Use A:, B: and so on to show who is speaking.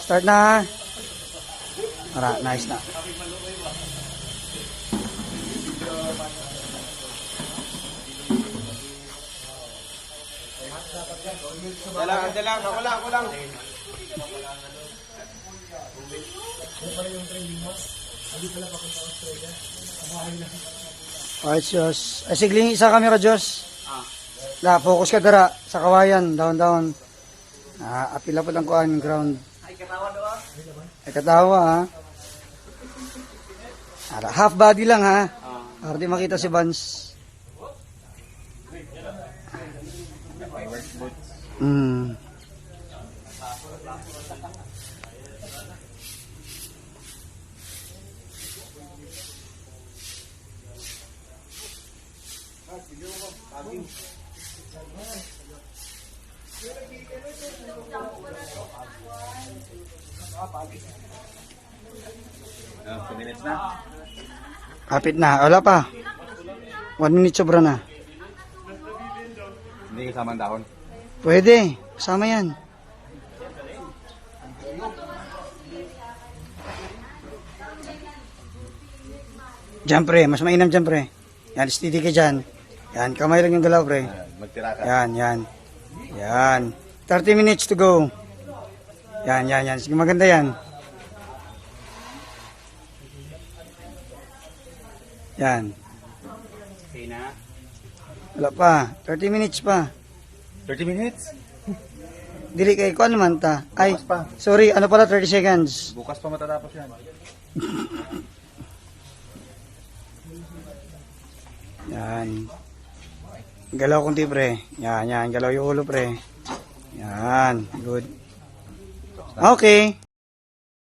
A: Start na. Nice na.
B: Dalang, ako lang.
A: Alright, Diyos. Ay, sigling isa camera, Diyos. Focus ka dara sa kawayan. Down. Apila po lang ko ang ground.
B: Ay, katawa doon.
A: Ay, katawa, ha. Half body lang, ha. Para di makita si Vance.
B: Minutes na.
A: Kapit na. Wala pa. 1 minute sobra na.
B: Hindi kasama ang dahon.
A: Pwede. Kasama yan. Diyan, pre. Mas mainam dyan, pre. Yan, steady ka dyan. Yan, kamay lang yung galaw, pre.
B: Magtira ka.
A: Yan. 30 minutes to go. Yan. Sige, maganda yan. Yan.
B: Okay na.
A: Wala pa. 30 minutes pa.
B: 30 minutes?
A: Dili kay ko ano man ta. Ay,
B: Bukas pa.
A: sorry. Ano pala 30 seconds.
B: Bukas pa matatapos yan.
A: Yan. Galaw konti, pre. Yan. Galaw yung ulo, pre. Yan. Good. Okay.